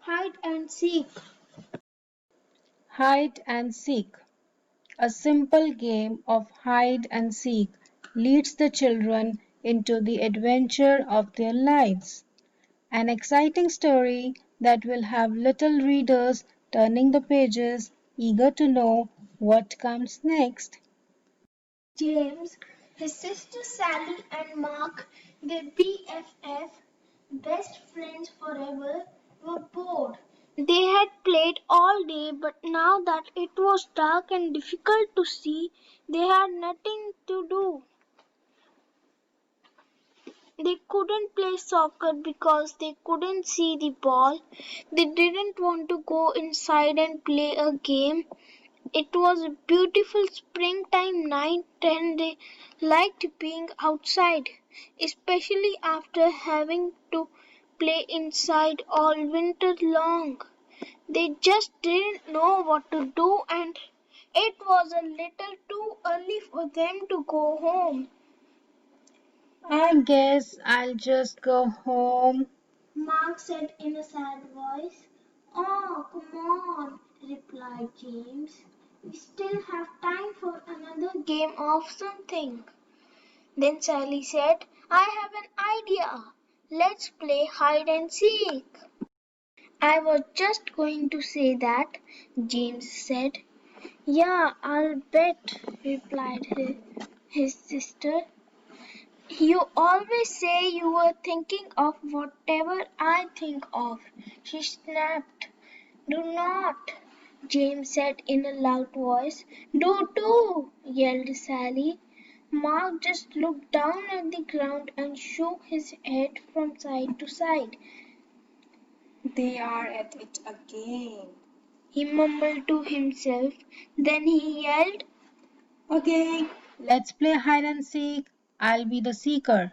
Hide and seek. Hide and seek. A simple game of hide and seek leads the children into the adventure of their lives. An exciting story that will have little readers turning the pages, eager to know what comes next. James, his sister Sally, and Mark, their BFF, best friends forever, were bored. They had played all day, but now that it was dark and difficult to see, they had nothing to do. They couldn't play soccer because they couldn't see the ball. They didn't want to go inside and play a game. It was a beautiful springtime night and they liked being outside, especially after having to play inside all winter long. They just didn't know what to do and it was a little too early for them to go home. I guess I'll just go home. Mark said in a sad voice. Oh, come on, replied James. We still have time for another game of something. Then Sally said, I have an idea. Let's play hide and seek. I was just going to say that, James said. Yeah, I'll bet, replied his sister. You always say you were thinking of whatever I think of, she snapped. Do not, James said in a loud voice. Do too, yelled Sally. Mark just looked down at the ground and shook his head from side to side. They are at it again. He mumbled to himself. Then he yelled. Okay, let's play hide and seek. I'll be the seeker.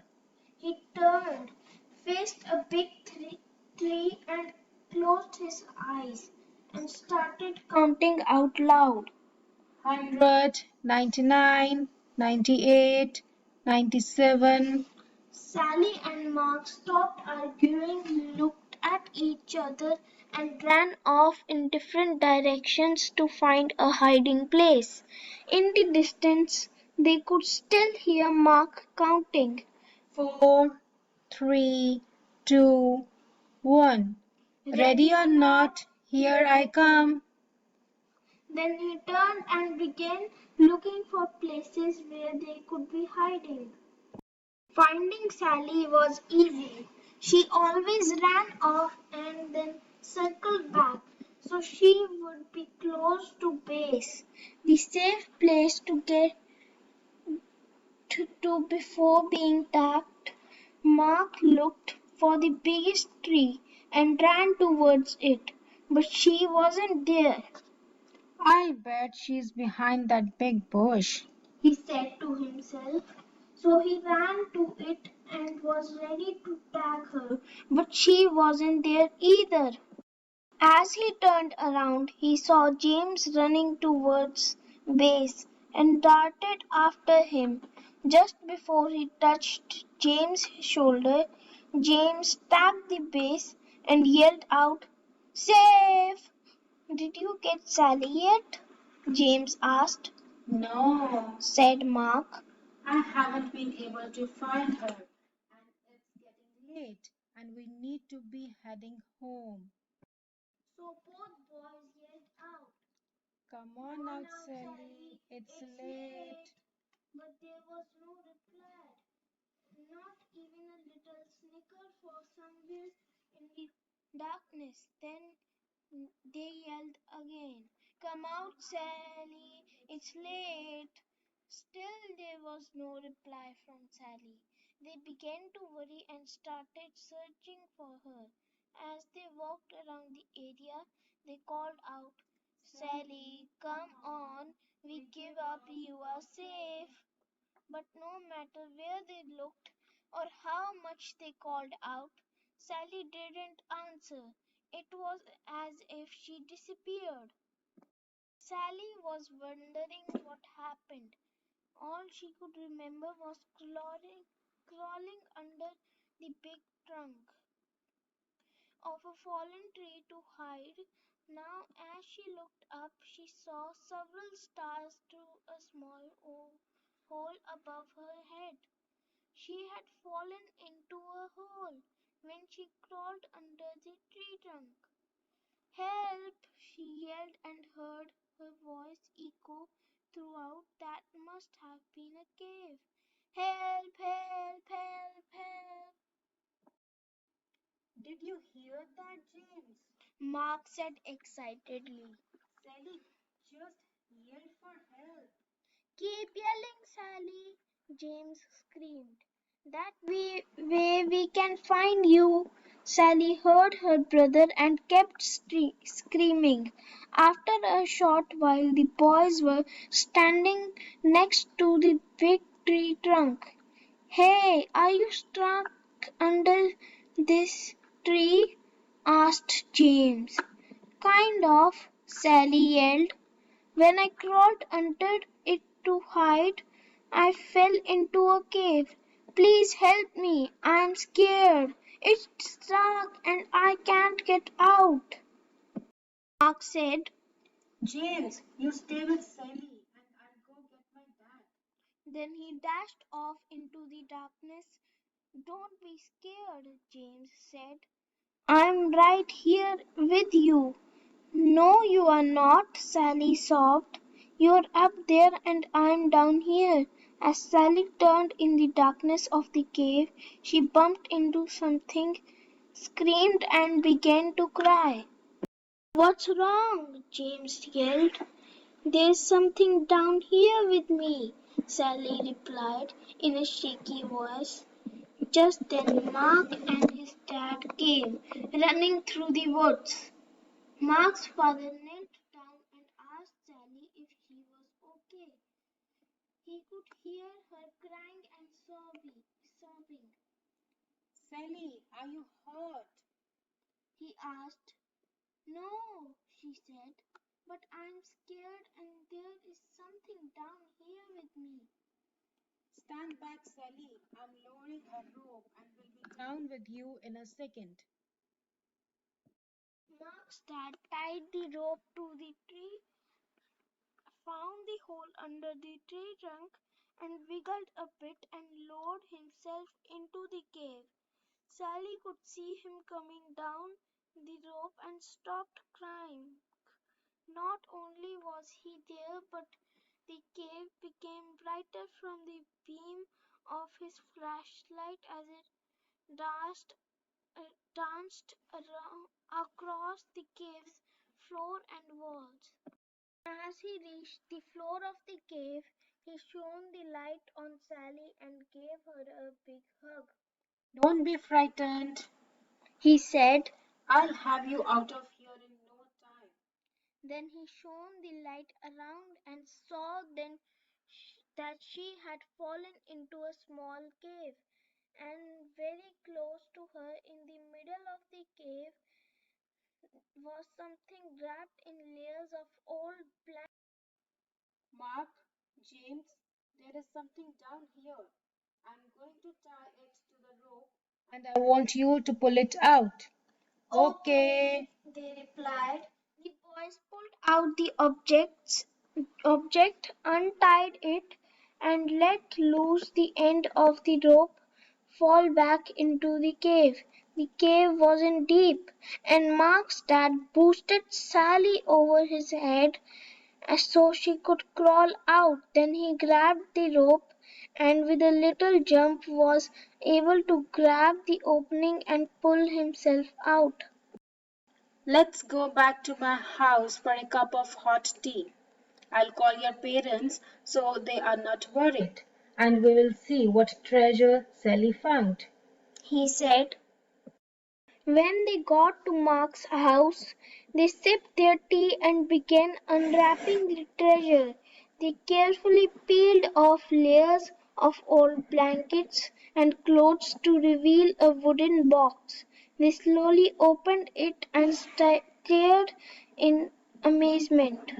He turned, faced a big tree and closed his eyes and started counting out loud. 100, 99, 98, 97. Sally and Mark stopped arguing, looked at each other, and ran off in different directions to find a hiding place. In the distance, they could still hear Mark counting. 4, 3, 2, 1. Ready or not, here I come. Then he turned and began looking for places where they could be hiding. Finding Sally was easy. She always ran off and then circled back, so she would be close to base, the safe place to get to before being tapped. Mark looked for the biggest tree and ran towards it, but she wasn't there. I bet she's behind that big bush. He said to himself. So he ran to it and was ready to tag her, but she wasn't there either. As he turned around, he saw James running towards base and darted after him. Just before he touched James' shoulder, James tapped the base and yelled out, Safe! Did you get Sally yet? James asked. No, Said Mark. I haven't been able to find her. And it's getting late, and we need to be heading home. So both boys yelled out, Come Come on on out, out, Sally. Sally, It's it's late. late. But there was no reply, not even a little snicker for somewhere in the darkness. Then they yelled again, Come out, Sally, it's late. Still there was no reply from Sally. They began to worry and started searching for her. As they walked around the area, they called out, Sally, come on, we give up, you are safe. But no matter where they looked or how much they called out, Sally didn't answer. It was as if she disappeared. Sally was wondering what happened. All she could remember was crawling under the big trunk. of a fallen tree to hide. Now, as she looked up, she saw several stars through a small hole above her head. She had fallen into a hole when she crawled under the tree trunk. "Help!" she yelled and heard her voice echo throughout that must have been a cave. "Help! Help! Help! Help!" Did you hear that, James? Mark said excitedly. Sally just yelled for help. "Keep yelling, Sally!" James screamed. "That way we can find you." Sally heard her brother and kept screaming. After a short while, the boys were standing next to the big tree trunk. "Hey, are you stuck under this tree?" asked James. "Kind of," Sally yelled. "When I crawled under it to hide, I fell into a cave. Please help me. I'm scared. It's stuck and I can't get out." Mark said. James, you stay with Sally and I'll go get my dad. Then he dashed off into the darkness. "Don't be scared," James said. "I'm right here with you." "No, you are not," Sally sobbed. "You're up there and I'm down here." As Sally turned in the darkness of the cave, she bumped into something, screamed, and began to cry. "What's wrong?" James yelled. "There's something down here with me," Sally replied in a shaky voice. Just then Mark and his dad came running through the woods. Mark's father knelt down and asked Sally if she was okay. He could hear her crying and sobbing. Sally, are you hurt? He asked. "No," she said, "but I'm scared and there is something down here with me." Stand back, Sally. I'm lowering a rope and will be down with you in a second. Mark's dad tied the rope to the tree, found the hole under the tree trunk, and wiggled a bit and lowered himself into the cave. Sally could see him coming down the rope and stopped crying. Not only was he there, but the cave became brighter from the beam of his flashlight as it danced, across the cave's floor and walls. As he reached the floor of the cave, he shone the light on Sally and gave her a big hug. Don't be frightened. He said. I'll have you out of here in no time. Then he shone the light around and saw then that she had fallen into a small cave, and very close to her in the middle of the cave was something wrapped in layers of old blankets. Mark, James, there is something down here. I'm going to tie it to the rope and I want you to pull it out. "Okay," they replied. The boys pulled out the object, untied it, and let loose the end of the rope fall back into the cave. The cave wasn't deep, and Mark's dad boosted Sally over his head so she could crawl out. Then he grabbed the rope and with a little jump was able to grab the opening and pull himself out. Let's go back to my house for a cup of hot tea. I'll call your parents so they are not worried, and we will see what treasure Sally found. He said. When they got to Mark's house, they sipped their tea and began unwrapping the treasure. They carefully peeled off layers of old blankets and clothes to reveal a wooden box. They slowly opened it and stared in amazement.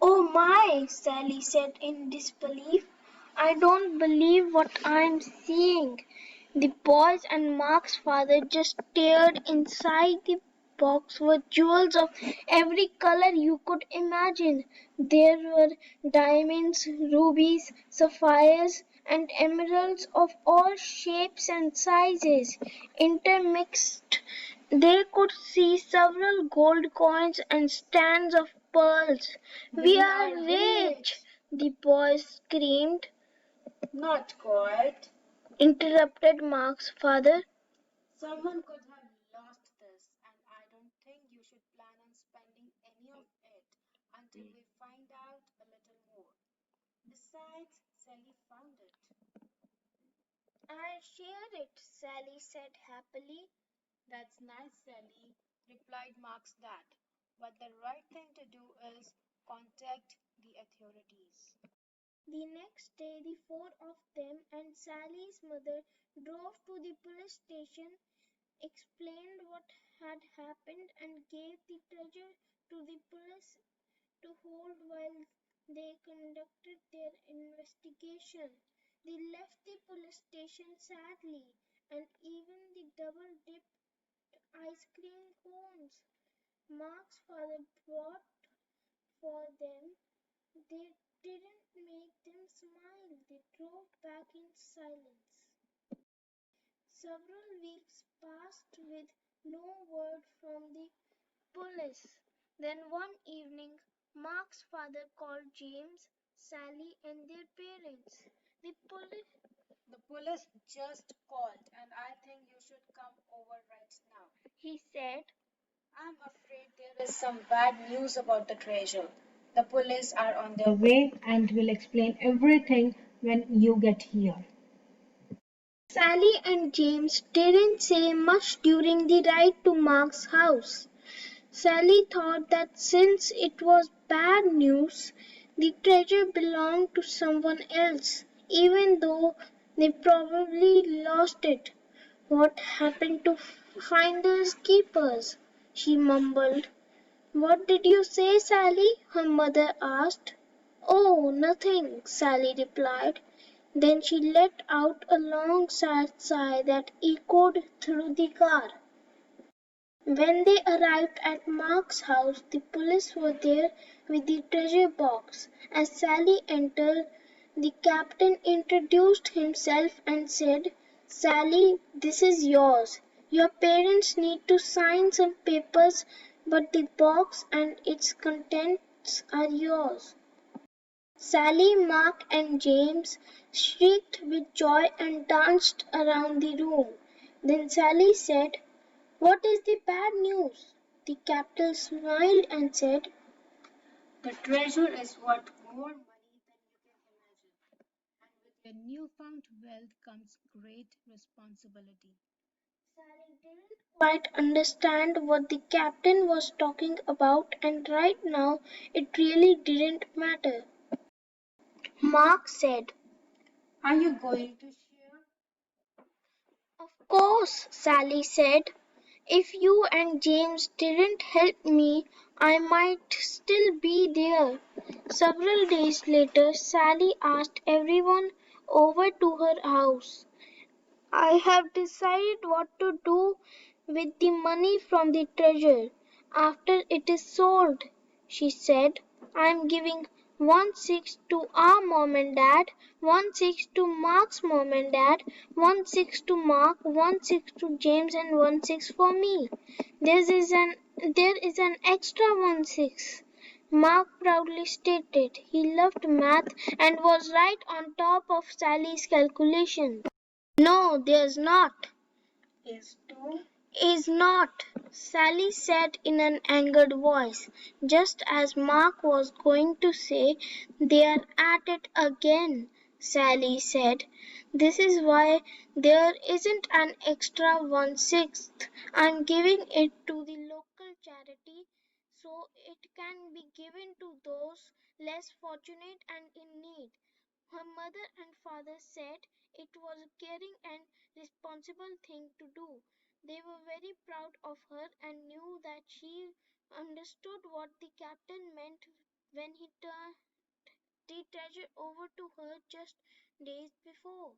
"Oh my!" Sally said in disbelief. "I don't believe what I'm seeing." The boys and Mark's father just stared. Inside the box were jewels of every color you could imagine. There were diamonds, rubies, sapphires, and emeralds of all shapes and sizes intermixed. They could see several gold coins and stands of pearls. We are rich! The boys screamed. Not quite. Interrupted Mark's father. Someone could have lost this, and I don't think you should plan on spending any of it until we find out a little more. Besides, Sally found it. I'll share it, Sally said happily. That's nice, Sally, replied Mark's dad. But the right thing to do is contact the authorities. The next day, the four of them and Sally's mother drove to the police station, explained what had happened, and gave the treasure to the police to hold while they conducted their investigation. They left the police station sadly, and even the double dipped ice cream cones Mark's father brought for them, they didn't make them smile. They drove back in silence. Several weeks passed with no word from the police. Then one evening, Mark's father called James, Sally, and their parents. The police The police just called, and I think you should come over right now. he said. I'm afraid there is some bad news about the treasure. The police are on their way and will explain everything when you get here. Sally and James didn't say much during the ride to Mark's house. Sally thought that since it was bad news, the treasure belonged to someone else, even though they probably lost it. What happened to finders keepers? She mumbled. What did you say, Sally? Her mother asked. Oh, nothing, Sally replied. Then she let out a long sad sigh that echoed through the car. When they arrived at Mark's house, the police were there with the treasure box. As Sally entered, the captain introduced himself and said, Sally, this is yours. Your parents need to sign some papers, but the box and its contents are yours. Sally, Mark, and James shrieked with joy and danced around the room. Then Sally said, what is the bad news? The captain smiled and said, The treasure is worth more money than you can imagine. And with your newfound wealth comes great responsibility. Sally didn't quite understand what the captain was talking about, and right now it really didn't matter. Mark said, Are you going to share? of course, Sally said. If you and James didn't help me, I might still be there. Several days later, Sally asked everyone over to her house. I have decided what to do with the money from the treasure after it is sold, she said. I am giving 1/6 to our mom and dad, 1/6 to Mark's mom and dad, 1/6 to Mark, 1/6 to James, and 1/6 for me. There is an extra 1/6. Mark proudly stated. He loved math and was right on top of Sally's calculation. No, there's not. Is to Is not, Sally said in an angered voice, just as Mark was going to say, they're at it again. Sally said, this is why there isn't an extra 1/6. I'm giving it to the local charity so it can be given to those less fortunate and in need. Her mother and father said it was a caring and responsible thing to do. They were very proud of her and knew that she understood what the captain meant when he turned the treasure over to her just days before.